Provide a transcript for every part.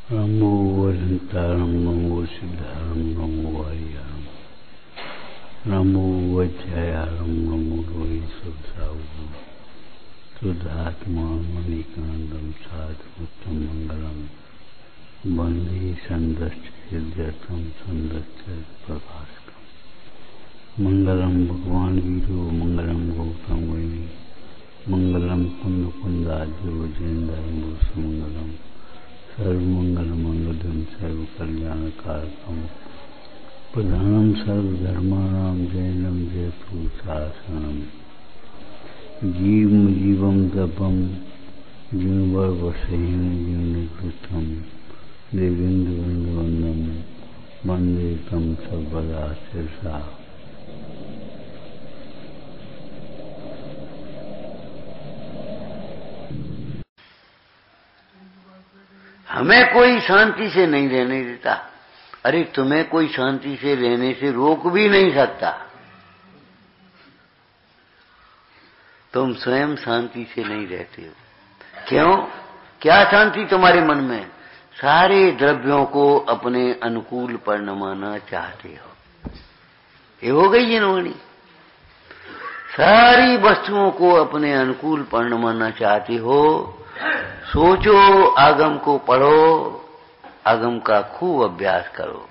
नमो वदन्तारं नमो सिद्धारं नमो वार्यारं नमो वज्रयारं नमो लोहि सुधावं शुद्धात्मा मणिकांडं साधुतं मंगलम वंदे संदश्च सिद्ध्यर्थं संदश्च प्रभास्करं मंगलम भगवान वीरो मंगलम गौतम वैनी मंगलम कुंद कुंदाद्यो जयेन्द्र मंगलम सर्वमंगल मंगलम सर्व कल्याण कारकम प्रधानम सर्वधर्माणां जैनम जयतु शासनम जीवम तपम जीवर वसेन जीवनिकृतम देवेंद्र वंदनम वंदे तम सर्वदा शिरसा। हमें कोई शांति से नहीं रहने देता। अरे तुम्हें कोई शांति से रहने से रोक भी नहीं सकता। तुम स्वयं शांति से नहीं रहते हो। क्यों? क्या शांति तुम्हारे मन में? सारे द्रव्यों को अपने अनुकूल परिणमाना चाहते हो। ये हो गई जिन्होंने सारी वस्तुओं को अपने अनुकूल परिणमाना चाहते हो। सोचो, आगम को पढ़ो, आगम का खूब अभ्यास करो।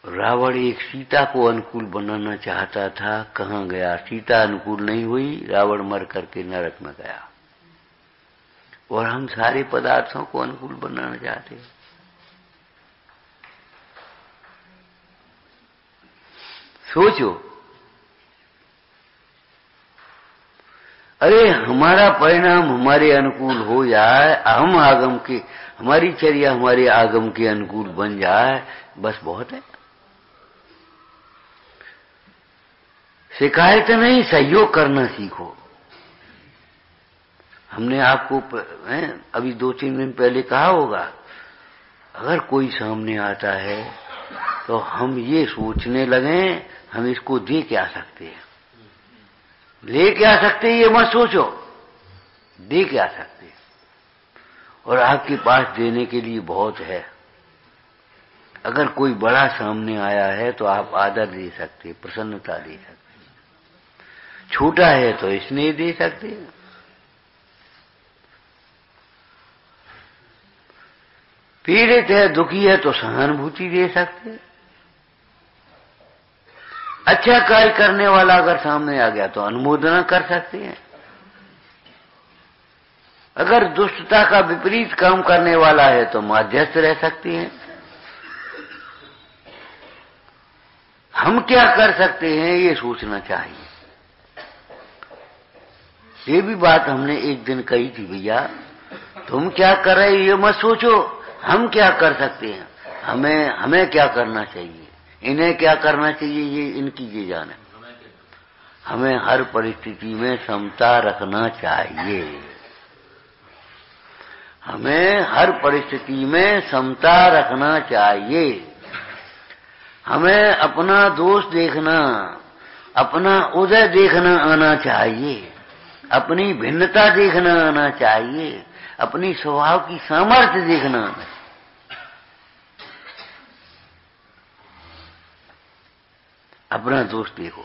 रावण एक सीता को अनुकूल बनाना चाहता था, कहाँ गया? सीता अनुकूल नहीं हुई, रावण मर करके नरक में गया। और हम सारे पदार्थों को अनुकूल बनाना चाहते हैं। सोचो, अरे हमारा परिणाम हमारे अनुकूल हो जाए, हम आगम के, हमारी चर्या हमारे आगम के अनुकूल बन जाए, बस बहुत है। शिकायत नहीं, सहयोग करना सीखो। हमने आपको अभी 2-3 दिन पहले कहा होगा, अगर कोई सामने आता है तो हम ये सोचने लगे हम इसको दे क्या सकते हैं, ले क्या सकते हैं, ये मत सोचो, दे क्या सकते हैं। और आपके पास देने के लिए बहुत है। अगर कोई बड़ा सामने आया है तो आप आदर दे सकते, प्रसन्नता दे सकते। छोटा है तो स्नेह दे सकते हैं। पीड़ित है, दुखी है तो सहानुभूति दे सकते हैं। अच्छा कार्य करने वाला अगर सामने आ गया तो अनुमोदना कर सकते हैं। अगर दुष्टता का विपरीत काम करने वाला है तो मध्यस्थ रह सकते हैं। हम क्या कर सकते हैं ये सोचना चाहिए। ये भी बात हमने एक दिन कही थी, भैया तुम क्या कर रहे ये मत सोचो, हम क्या कर सकते हैं, हमें क्या करना चाहिए, इन्हें क्या करना चाहिए, ये इनकी ये जाने। हमें हर परिस्थिति में समता रखना चाहिए। हमें हर परिस्थिति में समता रखना चाहिए। हमें अपना दोष देखना, अपना उदय देखना आना चाहिए, अपनी भिन्नता देखना आना चाहिए, अपनी स्वभाव की सामर्थ्य देखना आना चाहिए। अपना दोष देखो।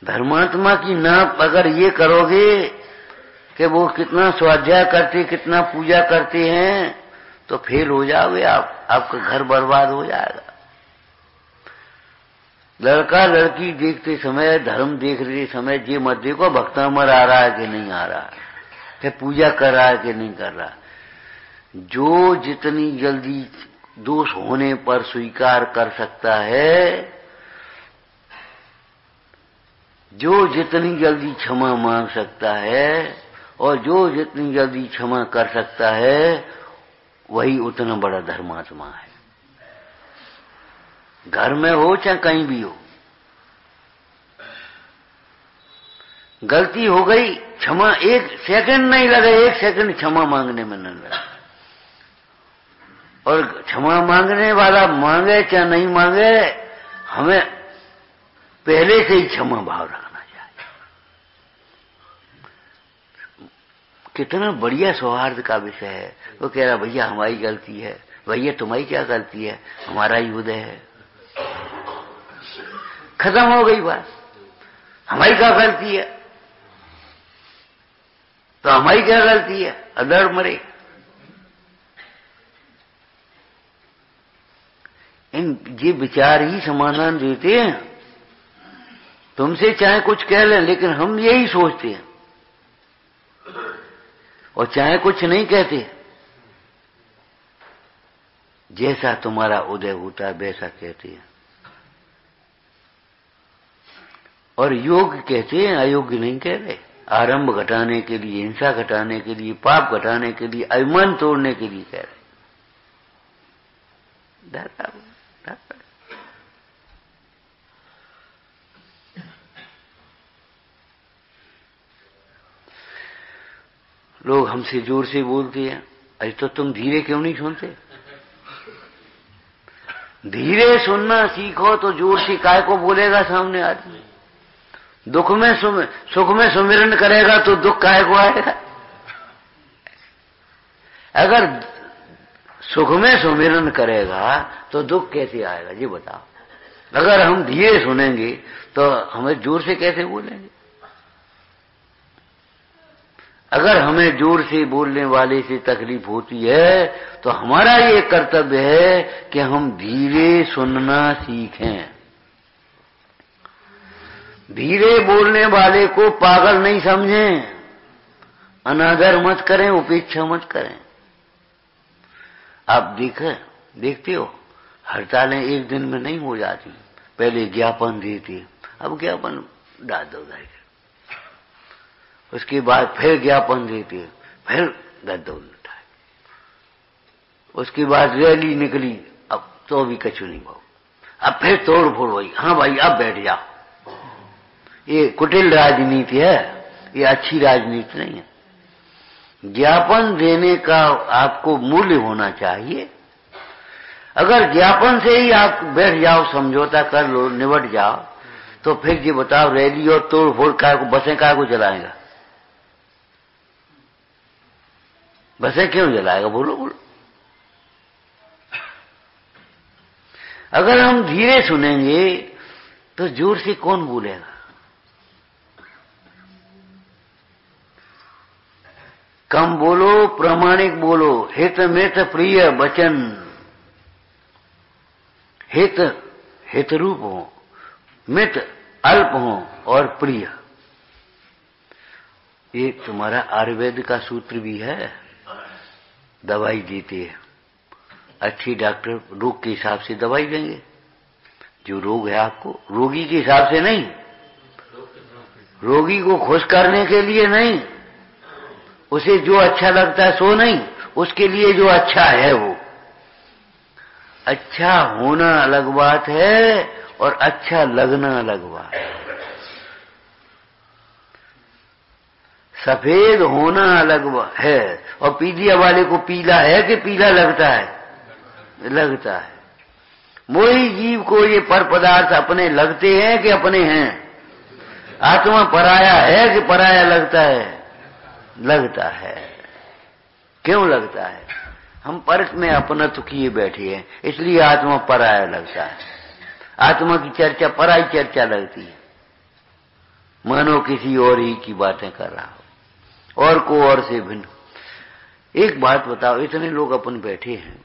धर्मात्मा की नाप अगर ये करोगे कि वो कितना स्वाध्याय करते, कितना पूजा करते हैं, तो फेल हो जाओगे आप, आपका घर बर्बाद हो जाएगा। लड़का लड़की देखते समय, धर्म देखते समय ये मत देखो भक्तामर आ रहा है कि नहीं आ रहा है, कि पूजा कर रहा है कि नहीं कर रहा। जो जितनी जल्दी दोष होने पर स्वीकार कर सकता है, जो जितनी जल्दी क्षमा मांग सकता है, और जो जितनी जल्दी क्षमा कर सकता है, वही उतना बड़ा धर्मात्मा है। घर में हो चाहे कहीं भी हो, गलती हो गई, क्षमा, 1 सेकंड नहीं लगे, 1 सेकंड क्षमा मांगने में नहीं लगे। और क्षमा मांगने वाला मांगे चाहे नहीं मांगे, हमें पहले से ही क्षमा भाव रखना चाहिए। कितना बढ़िया सौहार्द का विषय है। वो कह रहा भैया हमारी गलती है। भैया तुम्हारी क्या गलती है, हमारा ही उदय है। खत्म हो गई बात। हमारी क्या गलती है, तो हमारी क्या गलती है, अदर मरे। ये विचार ही समाधान देते हैं। तुमसे चाहे कुछ कह लें, लेकिन हम यही सोचते हैं, और चाहे कुछ नहीं कहते, जैसा तुम्हारा उदय होता है वैसा कहते हैं। और योग्य कहते हैं, अयोग्य नहीं कह रहे। आरंभ घटाने के लिए, हिंसा घटाने के लिए, पाप घटाने के लिए, अभिमान तोड़ने के लिए कह रहे। लोग हमसे जोर से बोलते हैं, अरे तो तुम धीरे क्यों नहीं सुनते? धीरे सुनना सीखो तो जोर से काय को बोलेगा सामने आदमी। दुख में सुख में सुमिरन करेगा तो दुख काय को आएगा? अगर सुख में सुमिरन करेगा तो दुख कैसे आएगा, ये बताओ। अगर हम धीरे सुनेंगे तो हमें जोर से कैसे बोलेंगे? अगर हमें जोर से बोलने वाले से तकलीफ होती है तो हमारा ये कर्तव्य है कि हम धीरे सुनना सीखें। धीरे बोलने वाले को पागल नहीं समझें, अनादर मत करें, उपेक्षा मत करें। आप देखते हो हड़तालें एक दिन में नहीं हो जाती। पहले ज्ञापन देती, अब ज्ञापन डाल दो जाएगा, उसके बाद फिर ज्ञापन देती, फिर गद्दौल उठाए, उसके बाद रैली निकली, अब तो भी कछु नहीं भाव, अब फिर तोड़ फोड़ हुई। हाँ भाई अब बैठ जाओ। ये कुटिल राजनीति है, ये अच्छी राजनीति नहीं है। ज्ञापन देने का आपको मूल्य होना चाहिए। अगर ज्ञापन से ही आप बैठ जाओ, समझौता कर लो, निबट जाओ, तो फिर ये बताओ रैली और तोड़ फोड़ काय को, बसें काय को जलाएगा? बसें क्यों जलाएगा? बोलो बोलो। अगर हम धीरे सुनेंगे तो जोर से कौन बोलेगा? कम बोलो, प्रामाणिक बोलो, हित मित प्रिय वचन। हित हित रूप हो, मित अल्प हो और प्रिय। ये तुम्हारा आयुर्वेद का सूत्र भी है। दवाई देते हैं, अच्छी डॉक्टर रोग के हिसाब से दवाई देंगे। जो रोग है आपको, रोगी के हिसाब से नहीं, रोगी को खुश करने के लिए नहीं, उसे जो अच्छा लगता है सो नहीं, उसके लिए जो अच्छा है वो। अच्छा होना अलग बात है और अच्छा लगना अलग बात है। सफेद होना अलग है और पीलिया वाले को पीला है कि पीला लगता है? लगता है। मोही जीव को ये पर पदार्थ अपने लगते हैं कि अपने हैं? आत्मा पराया है कि पराया लगता है? लगता है। क्यों लगता है? हम परख में अपनत्व किए बैठे हैं, इसलिए आत्मा पराया लगता है। आत्मा की चर्चा पराई चर्चा लगती है, मानो किसी और ही की बातें कर रहा हो, और को और से भिन्न। एक बात बताओ, इतने लोग अपन बैठे हैं,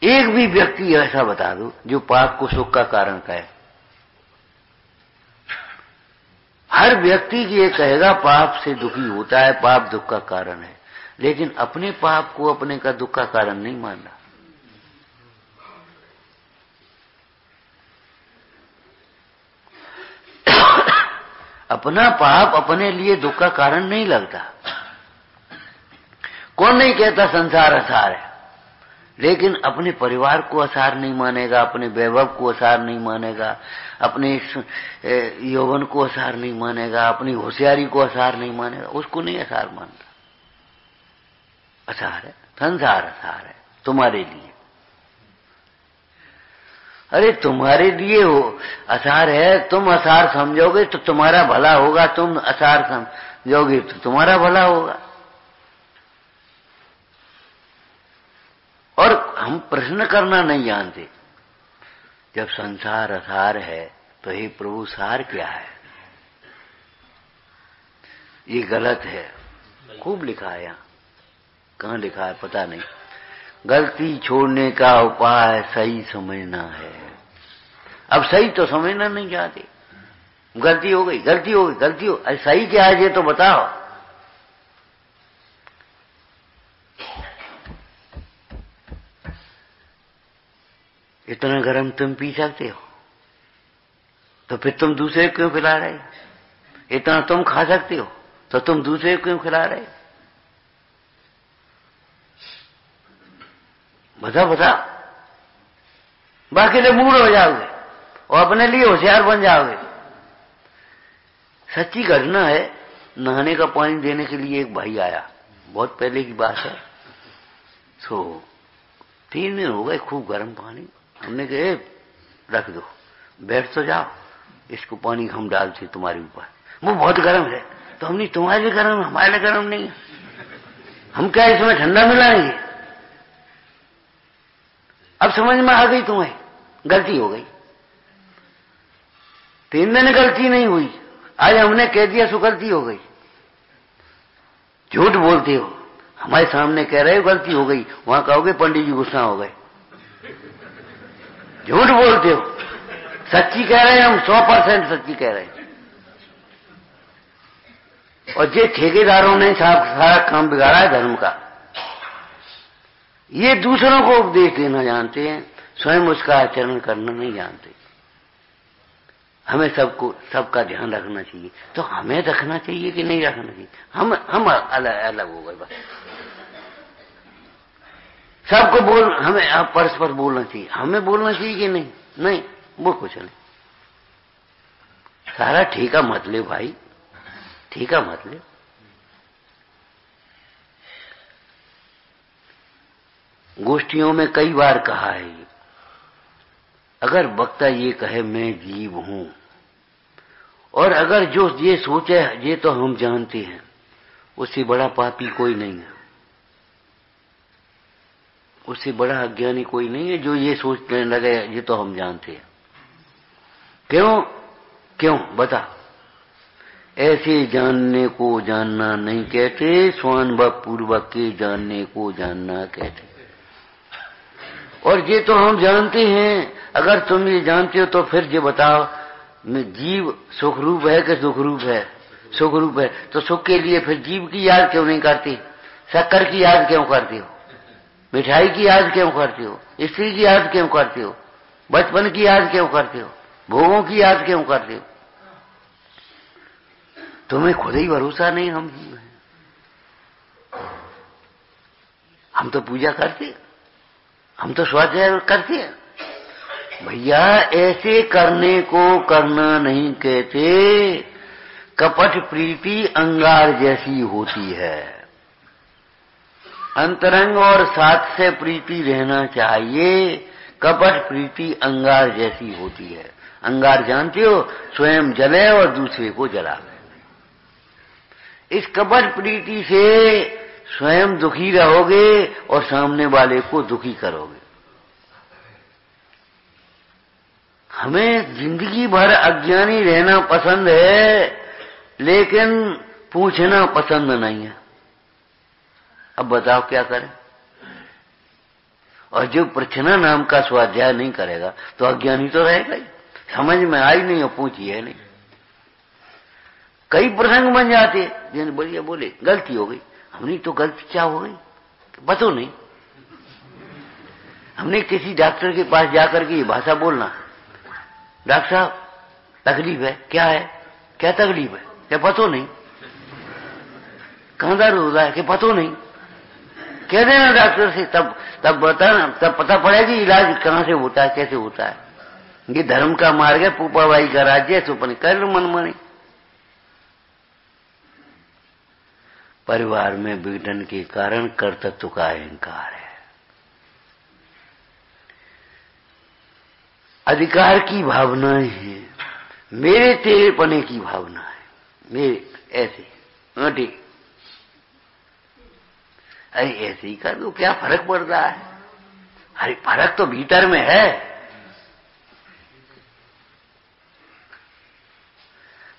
एक भी व्यक्ति ऐसा बता दो जो पाप को सुख का कारण कहे। हर व्यक्ति ये कहेगा पाप से दुखी होता है, पाप दुख का कारण है, लेकिन अपने पाप को अपने का दुख का कारण नहीं मान रहा। अपना पाप अपने लिए दुख का कारण नहीं लगता। कौन नहीं कहता संसार असार है, लेकिन अपने परिवार को असार नहीं मानेगा, अपने वैभव को असार नहीं मानेगा, अपने यौवन को असार नहीं मानेगा, अपनी होशियारी को असार नहीं मानेगा, उसको नहीं असार मानता। असार है, संसार असार है तुम्हारे लिए। अरे तुम्हारे लिए हो असार है, तुम असार समझोगे तो तुम्हारा भला होगा, तुम असार समझोगे तो तुम्हारा भला होगा। हम प्रश्न करना नहीं जानते। जब संसार असार है तो हे प्रभु सार क्या है? ये गलत है। खूब लिखा है यहाँ, कहाँ लिखा है पता नहीं। गलती छोड़ने का उपाय सही समझना है। अब सही तो समझना नहीं चाहते। गलती हो गई, गलती हो गई, गलती हो, अरे सही क्या है ये तो बताओ। इतना गरम तुम पी सकते हो तो फिर तुम दूसरे क्यों खिला रहे? इतना तुम खा सकते हो तो तुम दूसरे क्यों खिला रहे? बता बता। बाकी तो मूड हो जाओगे और अपने लिए होशियार बन जाओगे। सच्ची घटना है। नहाने का पानी देने के लिए एक भाई आया, बहुत पहले की बात है। तो 3 दिन हो गए, खूब गर्म पानी। हमने कहे रख दो, बैठ तो जाओ, इसको पानी हम डालते तुम्हारे ऊपर। वो बहुत गर्म है। तो हमने तुम्हारे लिए गर्म, हमारे लिए गर्म नहीं है, हम क्या इसमें ठंडा मिलाएंगे? अब समझ में आ गई तुम्हें, गलती हो गई। 3 दिन गलती नहीं हुई, आज हमने कह दिया सो गलती हो गई। झूठ बोलते हो, हमारे सामने कह रहे हो गलती हो गई, वहां कहोगे पंडित जी गुस्सा हो गए। झूठ बोलते हो। सच्ची कह रहे हैं हम, 100% सच्ची कह रहे हैं। और ये ठेकेदारों ने सारा काम बिगाड़ा है धर्म का। ये दूसरों को उपदेश देना जानते हैं, स्वयं उसका आचरण करना नहीं जानते। हमें सबका ध्यान रखना चाहिए। तो हमें रखना चाहिए कि नहीं रखना चाहिए? हम अलग हो गए बस। सबको हमें परस्पर बोलना चाहिए। हमें बोलना चाहिए कि नहीं? नहीं, वो कुछ नहीं। सारा ठीका मत ले भाई, ठीका मत ले। गोष्ठियों में कई बार कहा है, अगर वक्ता ये कहे मैं जीव हूं, और अगर जो ये सोचे ये तो हम जानते हैं, उससे बड़ा पापी कोई नहीं है, उससे बड़ा अज्ञानी कोई नहीं है जो ये सोचने लगे ये तो हम जानते हैं। क्यों बता। ऐसे जानने को जानना नहीं कहते, स्वानुभव पूर्वक के जानने को जानना कहते। और ये तो हम जानते हैं। अगर तुम ये जानते हो तो फिर ये बताओ, जीव सुख रूप है कि दुख रूप है? सुख रूप है, तो सुख के लिए फिर जीव की याद क्यों नहीं करती? शक्कर की याद क्यों करती हो? मिठाई की याद क्यों करती हो? स्त्री की याद क्यों करती हो? बचपन की याद क्यों करते हो? भोगों की याद क्यों करते हो? तुम्हें खुद ही भरोसा नहीं। हम तो पूजा करते, हम तो स्वाध्याय करते हैं। भैया ऐसे करने को करना नहीं कहते। कपट प्रीति अंगार जैसी होती है। अंतरंग और साथ से प्रीति रहना चाहिए। कपट प्रीति अंगार जैसी होती है। अंगार जानते हो, स्वयं जले और दूसरे को जलावे। इस कपट प्रीति से स्वयं दुखी रहोगे और सामने वाले को दुखी करोगे। हमें जिंदगी भर अज्ञानी रहना पसंद है, लेकिन पूछना पसंद नहीं है। अब बताओ क्या करें? और जो प्रश्ना नाम का स्वाध्याय नहीं करेगा तो अज्ञानी तो रहेगा ही। समझ में आई नहीं और पूछी है नहीं। कई प्रसंग बन जाते जिन बढ़िया बोले गलती हो गई। हमने तो गलती क्या हो गई पता नहीं। हमने किसी डॉक्टर के पास जाकर के ये भाषा बोलना, डॉक्टर साहब तकलीफ है, क्या है, क्या तकलीफ है, क्या पता नहीं, कहां दर्द हो रहा है, क्या पता नहीं, कह देना डॉक्टर से, तब बताना, तब पता पड़ेगी इलाज कहां से होता है, कैसे होता है। ये धर्म का मार्ग है, पुपाबाई का राज्य, सुपन कर लो मनमानी। परिवार में विघटन के कारण कर्तृत्व का अहंकार है, अधिकार की भावनाएं हैं, मेरे तेरे पने की भावना है, मेरे ऐसे ठीक, अरे ऐसे ही कर दो, क्या फर्क पड़ता है। अरे फर्क तो भीतर में है।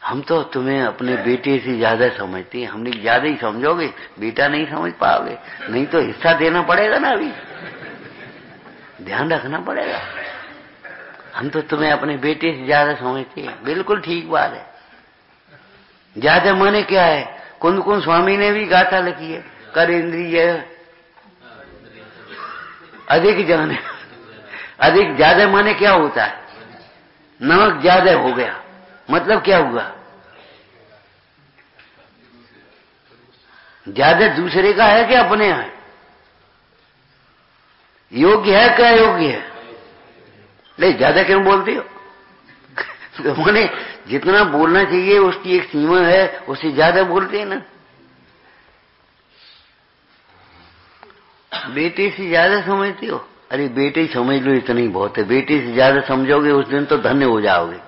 हम तो तुम्हें अपने बेटे से ज्यादा समझते हैं, हमने ज्यादा ही समझोगे, बेटा नहीं समझ पाओगे, नहीं तो हिस्सा देना पड़ेगा ना, अभी ध्यान रखना पड़ेगा। हम तो तुम्हें अपने बेटे से ज्यादा समझते हैं, बिल्कुल ठीक बात है। ज्यादा माने क्या है, कुंद कुंद स्वामी ने भी गाथा लिखी है, कर इंद्रिय अधिक जाने। अधिक ज्यादा माने क्या होता है, नमक ज्यादा हो गया, मतलब क्या हुआ, ज्यादा दूसरे का है क्या अपने है, योग्य है क्या योग्य है, नहीं ज्यादा क्यों बोलते हो। तो मैंने जितना बोलना चाहिए उसकी एक सीमा है, उससे ज्यादा बोलते हैं ना। बेटे से ज्यादा समझते हो, अरे बेटे ही समझ लो इतना ही बहुत है, बेटे से ज्यादा समझोगे उस दिन तो धन्य हो जाओगे।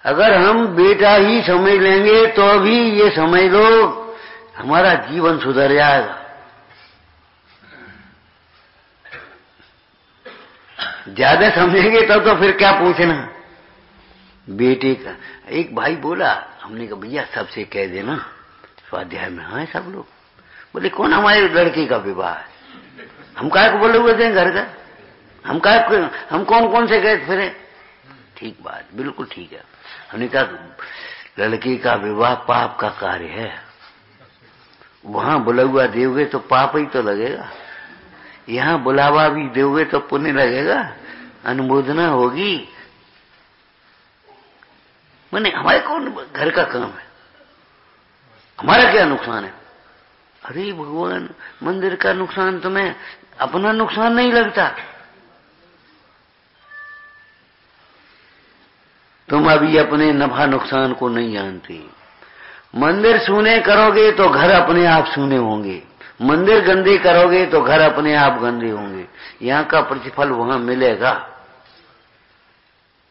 अगर हम बेटा ही समझ लेंगे तो अभी ये समझ लो हमारा जीवन सुधर जाएगा। ज्यादा समझेंगे तो फिर क्या पूछना। बेटे का एक भाई बोला, हमने कहा भैया सबसे कह देना स्वाध्याय में हाँ सब लोग। बोले कौन, हमारे लड़के का विवाह है, हम काय को बोले हुए थे घर का, हम कौन कौन से गए फिरे। ठीक बात, बिल्कुल ठीक है। हमने कहा लड़के का विवाह पाप का कार्य है, वहां बुलावा दोगे तो पाप ही तो लगेगा, यहाँ बुलावा भी दोगे तो पुण्य लगेगा, अनुमोदना होगी। मैंने हमारे कौन घर का काम है, हमारा क्या नुकसान है। अरे भगवान, मंदिर का नुकसान तुम्हें अपना नुकसान नहीं लगता। तुम अभी अपने नफा नुकसान को नहीं जानते। मंदिर सूने करोगे तो घर अपने आप सूने होंगे, मंदिर गंदे करोगे तो घर अपने आप गंदे होंगे। यहाँ का प्रतिफल वहां मिलेगा,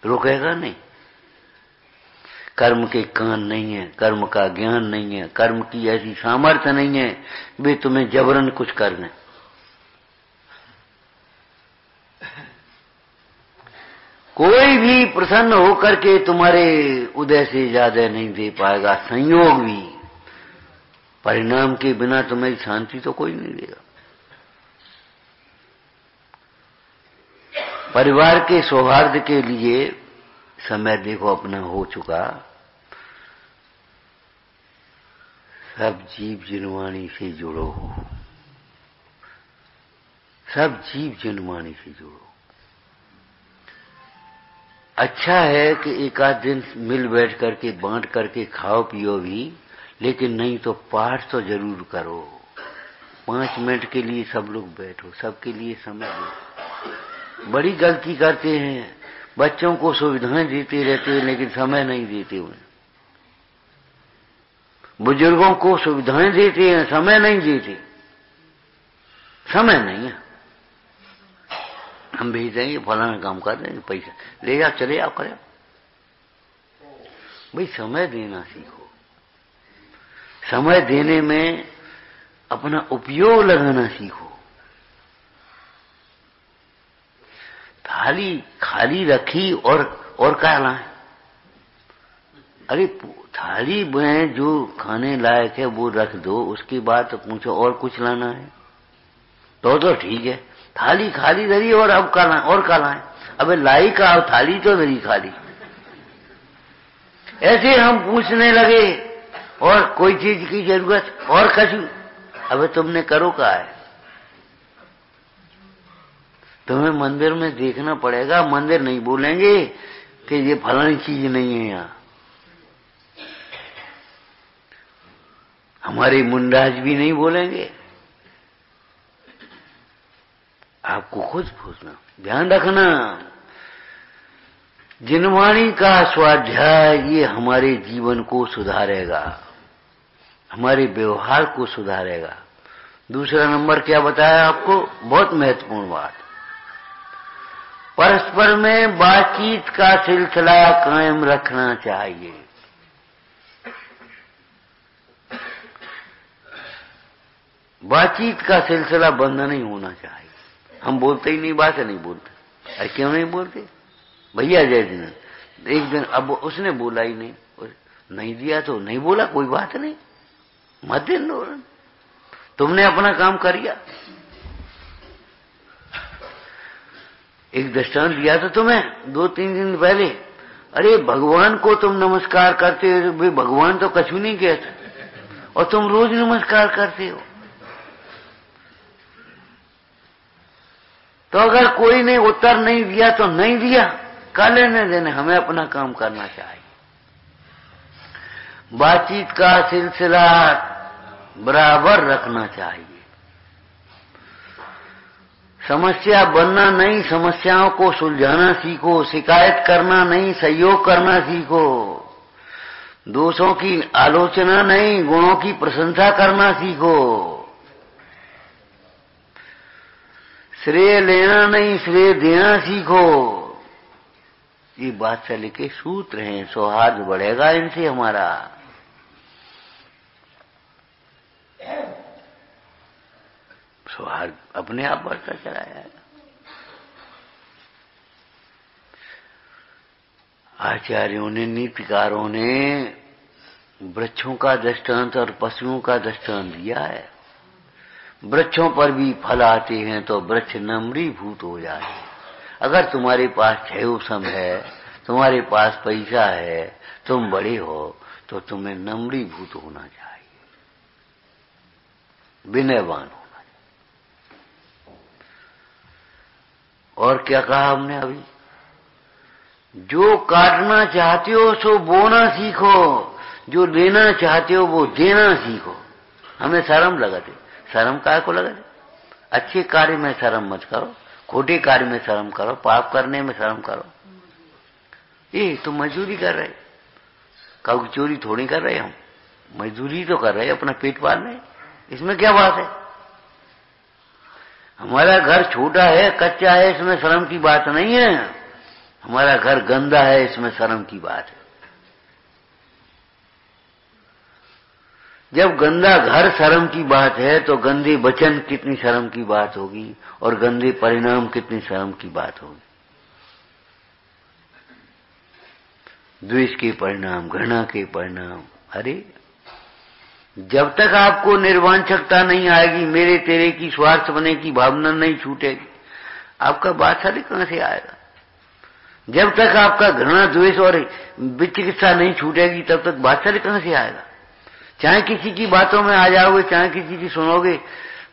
रुकेगा नहीं। कर्म के कान नहीं है, कर्म का ज्ञान नहीं है, कर्म की ऐसी सामर्थ्य नहीं है वे तुम्हें जबरन कुछ कर दें। कोई भी प्रसन्न होकर के तुम्हारे उदय से ज्यादा नहीं दे पाएगा, संयोग भी। परिणाम के बिना तुम्हें शांति तो कोई नहीं देगा। परिवार के सौहार्द के लिए समय देखो अपना हो चुका। सब जीव जिनवाणी से जुड़ो, सब जीव जिनवाणी से जुड़ो। अच्छा है कि एक आध दिन मिल बैठ करके बांट करके खाओ पियो भी, लेकिन नहीं तो पाठ तो जरूर करो। 5 मिनट के लिए सब लोग बैठो, सबके लिए समय दो। बड़ी गलती करते हैं, बच्चों को सुविधाएं देते रहते हैं लेकिन समय नहीं देते हुए। बुजुर्गों को सुविधाएं देते हैं, समय नहीं देते। समय नहीं है, हम भेज देंगे फलाना काम कर देंगे, पैसा ले जाओ चले आओ करो। भाई समय देना सीखो, समय देने में अपना उपयोग लगाना सीखो। थाली खाली रखी और क्या लाए। अरे थाली में जो खाने लायक है वो रख दो, उसके बाद तो पूछो और कुछ लाना है तो ठीक है। थाली खाली धरी और अब का लाए, और का लाए। अबे लाई का, अब थाली तो धरी खाली। ऐसे हम पूछने लगे और कोई चीज की जरूरत और कछु। अबे तुमने करो क्या है। तुम्हें मंदिर में देखना पड़ेगा, मंदिर नहीं बोलेंगे कि ये फलानी चीज नहीं है यहाँ। हमारे मुंडाज भी नहीं बोलेंगे, आपको खुद पूछना, ध्यान रखना। जिनवाणी का स्वाध्याय ये हमारे जीवन को सुधारेगा, हमारे व्यवहार को सुधारेगा। दूसरा नंबर क्या बताया आपको, बहुत महत्वपूर्ण बात, परस्पर में बातचीत का सिलसिला कायम रखना चाहिए। बातचीत का सिलसिला बंद नहीं होना चाहिए। हम बोलते ही नहीं, बात नहीं बोलते। अरे क्यों नहीं बोलते भैया? जय दिन एक दिन अब उसने बोला ही नहीं दिया तो नहीं बोला, कोई बात नहीं, मत दो, तुमने अपना काम कर लिया। एक दृष्टांत दिया था तुम्हें 2-3 दिन पहले। अरे भगवान को तुम नमस्कार करते हो, भाई भगवान तो कछु नहीं कहते, और तुम रोज नमस्कार करते हो। तो अगर कोई ने उत्तर नहीं दिया तो नहीं दिया, कर लेने देने, हमें अपना काम करना चाहिए। बातचीत का सिलसिला बराबर रखना चाहिए। समस्या बनना नहीं, समस्याओं को सुलझाना सीखो। शिकायत करना नहीं, सहयोग करना सीखो। दोषों की आलोचना नहीं, गुणों की प्रशंसा करना सीखो। श्रेय लेना नहीं, श्रेय देना सीखो। ये वात्सल्य के सूत्र हैं। सौहार्द बढ़ेगा इनसे हमारा। सौहार्द अपने आप बढ़ता चला जाएगा। आचार्यों ने, नीतिकारों ने वृक्षों का दृष्टांत और पशुओं का दृष्टांत दिया है। वृक्षों पर भी फल आते हैं तो वृक्ष नम्रीभूत हो जाते। अगर तुम्हारे पास क्षयोसम है, तुम्हारे पास पैसा है, तुम बड़े हो, तो तुम्हें नम्रीभूत होना चाहिए, विनयवान होना चाहिए। और क्या कहा हमने अभी? जो काटना चाहते हो सो बोना सीखो, जो लेना चाहते हो वो देना सीखो। हमें शर्म लगती। शर्म काय को लगती? अच्छे कार्य में शर्म मत करो, खोटे कार्य में शर्म करो, पाप करने में शर्म करो। ये तो मजदूरी कर रहे, कब चोरी थोड़ी कर रहे, हम मजदूरी तो कर रहे, अपना पेट पालने। इसमें क्या बात है? हमारा घर छोटा है, कच्चा है, इसमें शर्म की बात नहीं है। हमारा घर गंदा है, इसमें शर्म की बात है। जब गंदा घर शर्म की बात है तो गंदे वचन कितनी शर्म की बात होगी, और गंदे परिणाम कितनी शर्म की बात होगी। द्वेष के परिणाम, घृणा के परिणाम। अरे जब तक आपको निर्वांछकता नहीं आएगी, मेरे तेरे की स्वार्थ बने की भावना नहीं छूटेगी, आपका वात्सल्य कहां से आएगा? जब तक आपका घृणा, द्वेष और विचिकित्सा नहीं छूटेगी, तब तक वात्सल्य कहां से आएगा? चाहे किसी की बातों में आ जाओगे, चाहे किसी की सुनोगे,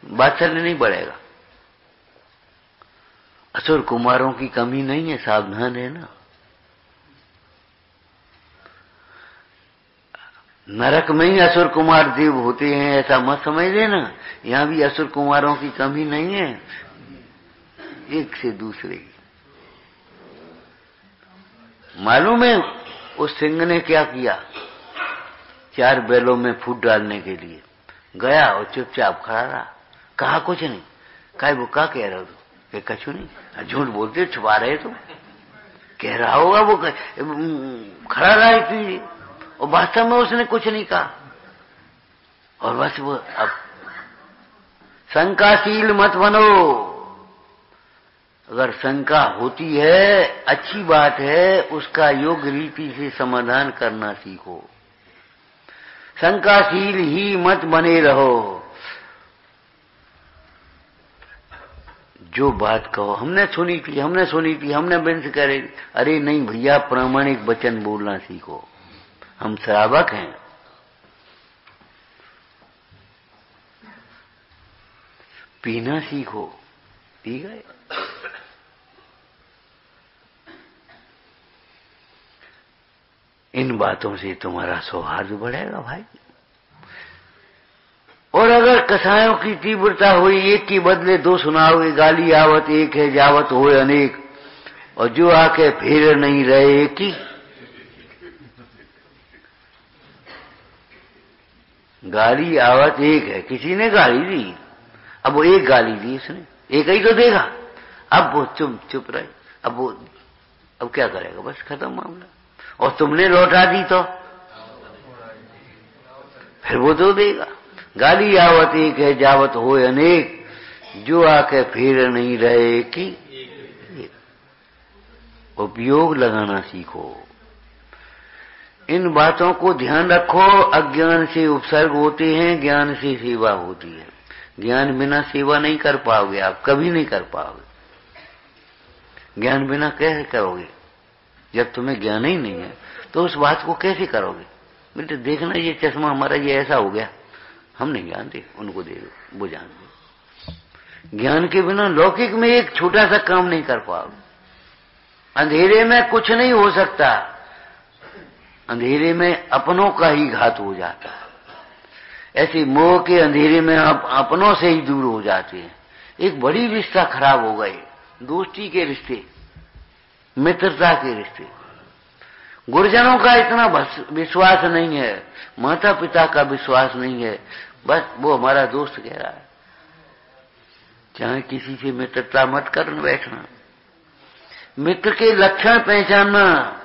वात्सल्य नहीं बढ़ेगा। असुर कुमारों की कमी नहीं है, सावधान है ना। नरक में ही असुर कुमार देव होते हैं, ऐसा मत समझ लेना। यहां भी असुर कुमारों की कमी नहीं है, एक से दूसरे की। मालूम है उस सिंह ने क्या किया? 4 बैलों में फूट डालने के लिए गया और चुपचाप खड़ा रहा, कहा कुछ नहीं। कहा वो क्या कह रहे हो? कि कछु नहीं। झूठ बोलते, छुपा रहे तुम। कह रहा होगा वो, खड़ा रहा इतनी, और वास्तव में उसने कुछ नहीं कहा। और बस वो, अब शंकाशील मत बनो। अगर शंका होती है, अच्छी बात है, उसका योग्य रीति से समाधान करना सीखो। शंकाशील ही मत बने रहो। जो बात कहो, हमने सुनी थी, हमने विंस करे। अरे नहीं भैया, प्रामाणिक वचन बोलना सीखो। हम श्रावक हैं। पीना सीखो। पी गए। इन बातों से तुम्हारा सौहार्द बढ़ेगा भाई। और अगर कसायों की तीव्रता हुई, एक के बदले 2 सुनाओगे, गाली आवत एक है, जावत होए अनेक, और जो आके फेर नहीं रहे एक ही। गाली आवत एक है, किसी ने गाली दी, अब वो एक गाली दी उसने, एक ही तो देगा। अब वो चुप रहे। अब क्या करेगा? बस खत्म मामला। और तुमने लौटा दी तो फिर वो तो देगा। गाली आवत एक है जावत होए अनेक, जो आके फिर नहीं रहे कि उपयोग लगाना सीखो। इन बातों को ध्यान रखो। अज्ञान से उपसर्ग होते हैं, ज्ञान से सेवा होती है। ज्ञान बिना सेवा नहीं कर पाओगे, आप कभी नहीं कर पाओगे। ज्ञान बिना कैसे करोगे? जब तुम्हें ज्ञान ही नहीं है तो उस बात को कैसे करोगे? बेटे देखना ये चश्मा हमारा ये ऐसा हो गया, हम नहीं जानते, उनको दे दो, वो जानते। ज्ञान के बिना लौकिक में एक छोटा सा काम नहीं कर पाओगे। अंधेरे में कुछ नहीं हो सकता, अंधेरे में अपनों का ही घात हो जाता है। ऐसे मोह के अंधेरे में आप अपनों से ही दूर हो जाते हैं। एक बड़ी रिश्ता खराब हो गए, दोस्ती के रिश्ते, मित्रता के रिश्ते। गुरुजनों का इतना विश्वास नहीं है, माता पिता का विश्वास नहीं है, बस वो हमारा दोस्त कह रहा है। चाहे किसी से मित्रता मत करने बैठना। मित्र के लक्षण पहचानना।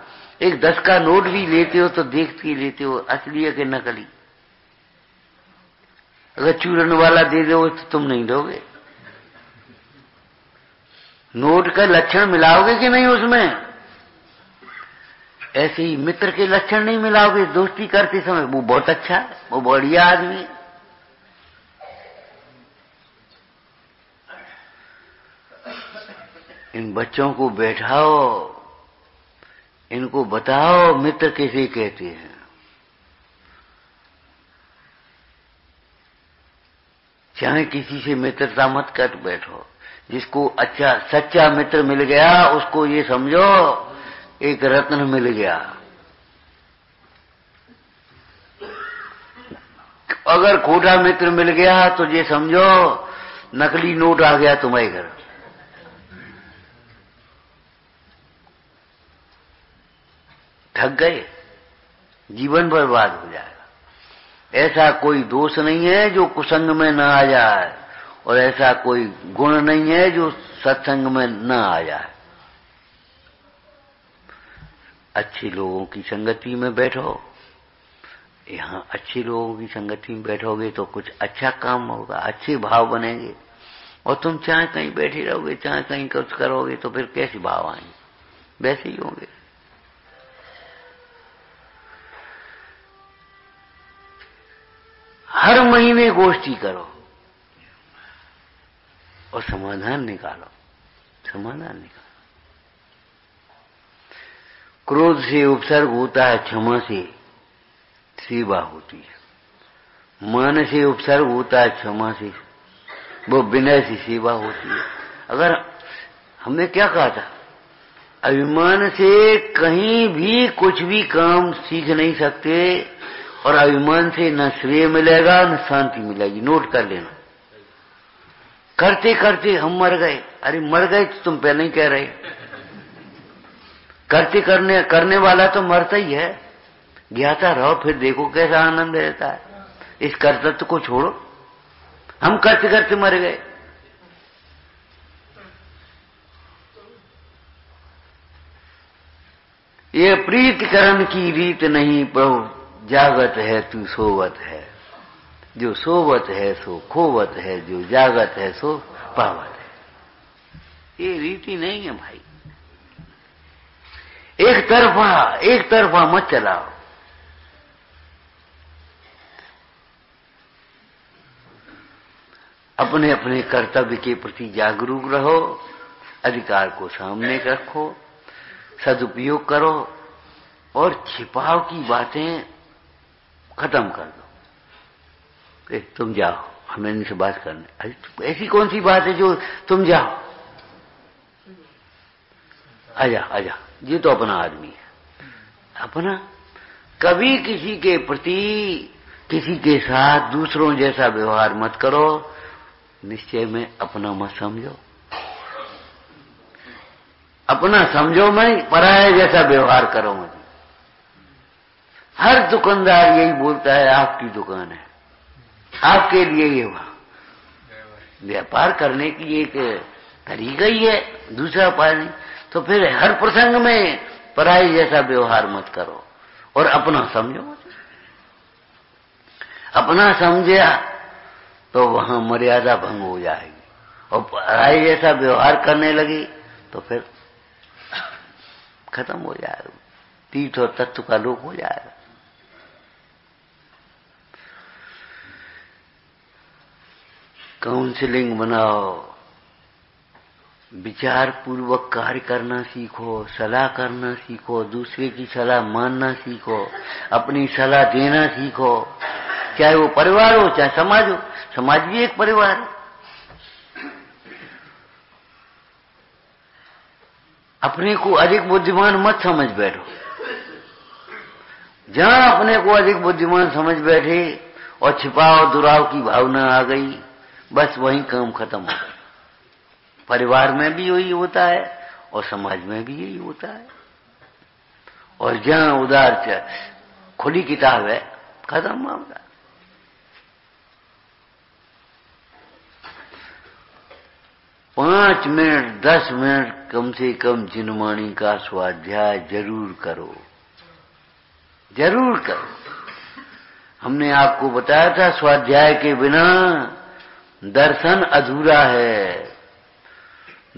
एक 10 का नोट भी लेते हो तो देख के लेते हो असली है कि नकली। अगर चूरन वाला दे दो तो तुम नहीं दोगे। नोट का लक्षण मिलाओगे कि नहीं उसमें? ऐसे ही मित्र के लक्षण नहीं मिलाओगे दोस्ती करते समय। वो बहुत अच्छा है, वो बढ़िया आदमी है। इन बच्चों को बैठाओ, इनको बताओ मित्र किसे कहते हैं। चाहे किसी से मित्रता मत कर बैठो। जिसको अच्छा सच्चा मित्र मिल गया उसको ये समझो एक रत्न मिल गया। अगर खोटा मित्र मिल गया तो ये समझो नकली नोट आ गया तुम्हारे घर। ठग गए, जीवन बर्बाद हो जाएगा। ऐसा कोई दोष नहीं है जो कुसंग में न आ जाए, और ऐसा कोई गुण नहीं है जो सत्संग में न आ जाए। अच्छे लोगों की संगति में बैठो। यहाँ अच्छे लोगों की संगति में बैठोगे तो कुछ अच्छा काम होगा, अच्छे भाव बनेंगे। और तुम चाहे कहीं बैठे रहोगे, चाहे कहीं कुछ करोगे तो फिर कैसे भाव आएंगे? वैसे ही होंगे। हर महीने गोष्ठी करो और समाधान निकालो, समाधान निकालो। क्रोध से उपसर्ग होता है, क्षमा से सेवा होती है। मान से उपसर्ग होता है, क्षमा से वो विनय से सेवा होती है। अगर हमने क्या कहा था, अभिमान से कहीं भी कुछ भी काम सीख नहीं सकते, और अभिमान से न श्रेय मिलेगा न शांति मिलेगी। नोट कर लेना। करते करते हम मर गए। अरे मर गए तो तुम पहले ही कह रहे। करते करने वाला तो मरता ही है। ज्ञाता रहो, फिर देखो कैसा आनंद रहता है। इस कर्तव्य को छोड़ो। हम करते करते मर गए। ये प्रीतिकरण की रीत नहीं प्रभु, जागत है तू सोवत है। जो सोवत है सो खोवत है, जो जागत है सो पावत है। ये रीति नहीं है भाई। एक तरफा मत चलाओ। अपने अपने कर्तव्य के प्रति जागरूक रहो, अधिकार को सामने रखो, सदुपयोग करो, और छिपाव की बातें खत्म कर दो। तुम जाओ, हमें इनसे बात करने। अरे ऐसी कौन सी बात है जो तुम जाओ, आजा, ये तो अपना आदमी है। अपना कभी किसी के प्रति, किसी के साथ दूसरों जैसा व्यवहार मत करो। निश्चय में अपना मत समझो। अपना समझो मैं, पराये जैसा व्यवहार करो मत। हर दुकानदार यही बोलता है आपकी दुकान है, आपके लिए ये हुआ। व्यापार करने की एक तरीका ही है, दूसरा उपाय नहीं। तो फिर हर प्रसंग में पराई जैसा व्यवहार मत करो और अपना समझो। अपना समझा तो वहां मर्यादा भंग हो जाएगी, और पराई जैसा व्यवहार करने लगी तो फिर खत्म हो जाएगा, तीर्थ और तत्व का लोप हो जाएगा। काउंसलिंग बनाओ, विचार पूर्वक कार्य करना सीखो, सलाह करना सीखो, दूसरे की सलाह मानना सीखो, अपनी सलाह देना सीखो, चाहे वो परिवार हो चाहे समाज हो। समाज भी एक परिवार है। अपने को अधिक बुद्धिमान मत समझ बैठो। जहां अपने को अधिक बुद्धिमान समझ बैठे और छिपाव दुराव की भावना आ गई, बस वहीं काम खत्म हो गया। परिवार में भी यही होता है और समाज में भी यही होता है। और जहां उदार खुली किताब है, खत्म मामला। पांच मिनट 10 मिनट कम से कम जिनवाणी का स्वाध्याय जरूर करो, जरूर करो। हमने आपको बताया था स्वाध्याय के बिना दर्शन अधूरा है।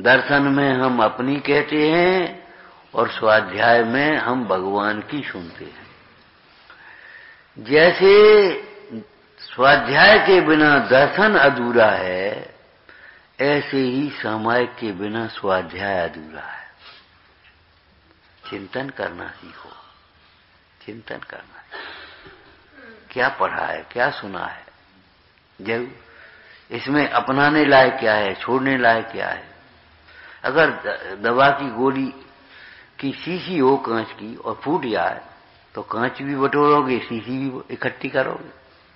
दर्शन में हम अपनी कहते हैं और स्वाध्याय में हम भगवान की सुनते हैं। जैसे स्वाध्याय के बिना दर्शन अधूरा है, ऐसे ही सामायिक के बिना स्वाध्याय अधूरा है। चिंतन करना सीखो, चिंतन करना सीखो। क्या पढ़ा है, क्या सुना है, जरूर इसमें अपनाने लायक क्या है, छोड़ने लायक क्या है। अगर दवा की गोली की शीशी हो कांच की और फूट जाए तो कांच भी बटोरोगे, शीशी भी इकट्ठी करोगे,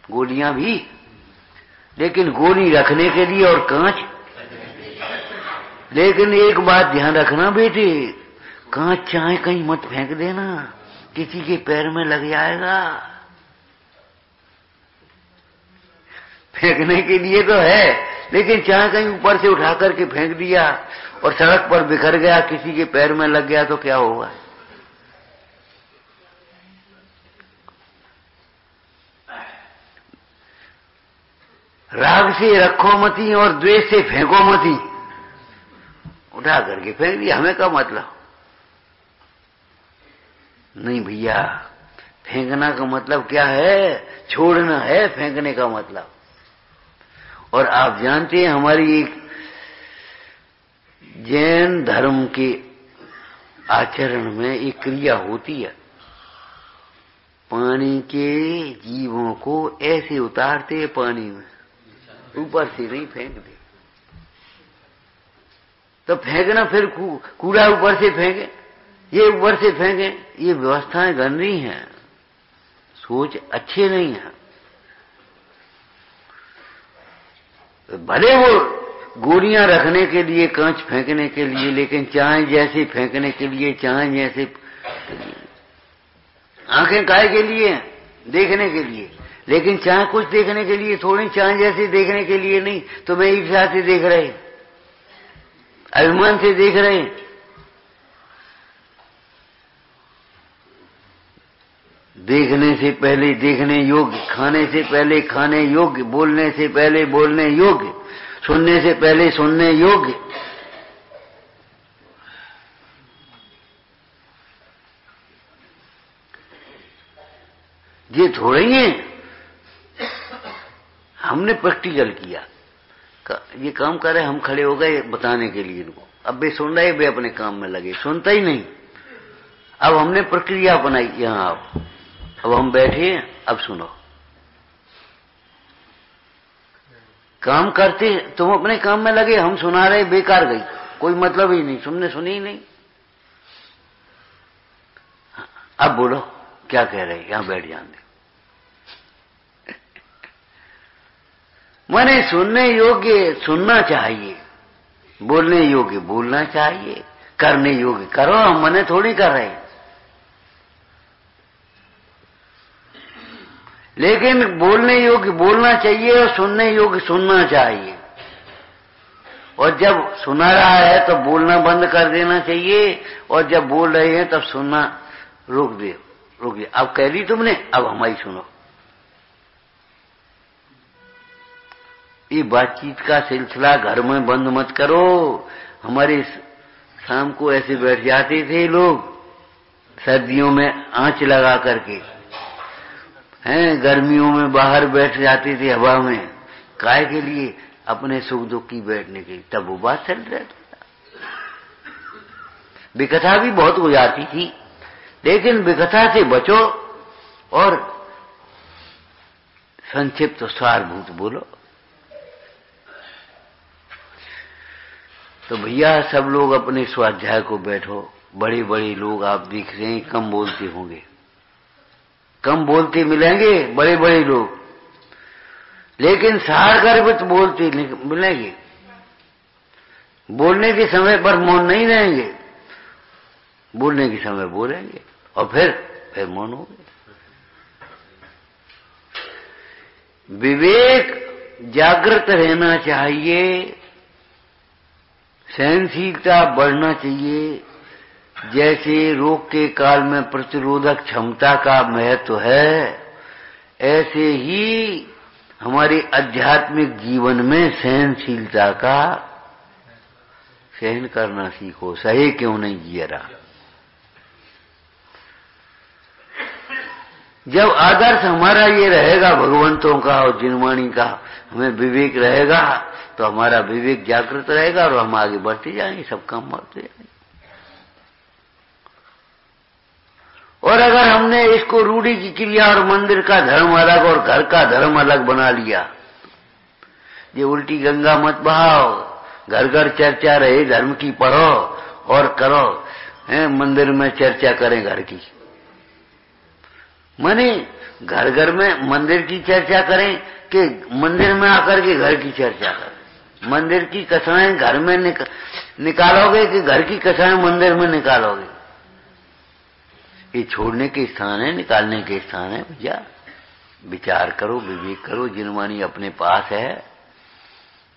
गोलियां भी। लेकिन गोली रखने के लिए और कांच। लेकिन एक बात ध्यान रखना बेटे, कांच चाहे कहीं मत फेंक देना, किसी के पैर में लग जाएगा। फेंकने के लिए तो है, लेकिन चाहे कहीं ऊपर से उठा करके फेंक दिया और सड़क पर बिखर गया, किसी के पैर में लग गया तो क्या होगा। राग से रखो मती और द्वेष से फेंको मती। उठा करके फेंक दिया, हमें क्या मतलब। नहीं भैया, फेंकना का मतलब क्या है, छोड़ना है फेंकने का मतलब। और आप जानते हैं हमारी एक जैन धर्म के आचरण में एक क्रिया होती है, पानी के जीवों को ऐसे उतारते हैं पानी में, ऊपर से नहीं फेंकते। तो फेंकना फिर कूड़ा ऊपर से फेंके, ये ऊपर से फेंके, ये व्यवस्थाएं गंदी हैं, सोच अच्छे नहीं है। भले वो गोलियां रखने के लिए, कांच फेंकने के लिए, लेकिन चाय जैसे फेंकने के लिए, चाय जैसे आंखें काहे के लिए, देखने के लिए। लेकिन चाहे कुछ देखने के लिए थोड़ी, चाहे जैसे देखने के लिए नहीं। तो मैं ईर्ष्या से देख रहे, अभिमान से देख रहे। देखने से पहले देखने योग्य, खाने से पहले खाने योग्य, बोलने से पहले बोलने योग्य, सुनने से पहले सुनने योग्य। ये थोड़े ही है। हमने प्रैक्टिकल किया, ये काम कर रहे, हम खड़े हो गए बताने के लिए इनको। अब वे सुन रहे, वे अपने काम में लगे, सुनता ही नहीं। अब हमने प्रक्रिया बनाई, यहां आप, अब हम बैठे, अब सुनो। काम करते तुम अपने काम में लगे, हम सुना रहे, बेकार गई, कोई मतलब ही नहीं, तुमने सुनी ही नहीं। अब बोलो क्या कह रहे, यहां बैठ जान दे। माने सुनने योग्य सुनना चाहिए, बोलने योग्य बोलना चाहिए, करने योग्य करो। हम मने थोड़ी कर रहे, लेकिन बोलने योग्य बोलना चाहिए और सुनने योग्य सुनना चाहिए। और जब सुना रहा है तो बोलना बंद कर देना चाहिए, और जब बोल रहे हैं तब सुनना रोक दे, रोक दे। अब कह दी तुमने, अब हमारी सुनो। ये बातचीत का सिलसिला घर में बंद मत करो। हमारे शाम को ऐसे बैठ जाते थे लोग सर्दियों में आंच लगा करके, हैं, गर्मियों में बाहर बैठ जाते थे हवा में, काय के लिए? अपने सुख दुख की बैठने के। तब वो बात चल रहा था। विकथा भी बहुत हो जाती थी, लेकिन विकथा से बचो और संक्षिप्त सारभूत बोलो। तो भैया सब लोग अपने स्वाध्याय को बैठो। बड़े बड़े लोग आप देख रहे हैं कम बोलते होंगे, कम बोलते मिलेंगे बड़े बड़े लोग, लेकिन सारगर्भित बोलते मिलेंगे। बोलने के समय पर मौन नहीं रहेंगे, बोलने के समय बोलेंगे और फिर मौन हो गए। विवेक जागृत रहना चाहिए, सहनशीलता बढ़ना चाहिए। जैसे रोग के काल में प्रतिरोधक क्षमता का महत्व है, ऐसे ही हमारे आध्यात्मिक जीवन में सहनशीलता का सहन करना सीखो। सहे क्यों नहीं जियरा। जब आदर्श हमारा ये रहेगा भगवंतों का और जिनवाणी का, हमें विवेक रहेगा, तो हमारा विवेक जागृत रहेगा और हम आगे बढ़ते जाएंगे, सब काम बढ़ते जाएंगे। और अगर हमने इसको रूढ़ी की क्रिया और मंदिर का धर्म अलग और घर का धर्म अलग बना लिया, ये उल्टी गंगा मत बहाओ, घर घर चर्चा रहे, धर्म की पढ़ो और करो, हैं, मंदिर में चर्चा करें घर की। माने घर घर में मंदिर की चर्चा करें कि मंदिर में आकर के घर की चर्चा करें? मंदिर की कथाएं घर में निकालोगे कि घर की कथाएं मंदिर में निकालोगे? ये छोड़ने के स्थान है, निकालने के स्थान है। भैया विचार करो, विवेक करो। जिनवाणी अपने पास है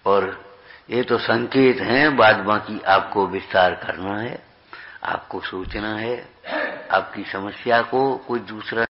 और ये तो संकेत हैं, बाद बाकी आपको विस्तार करना है, आपको सोचना है, आपकी समस्या को कोई दूसरा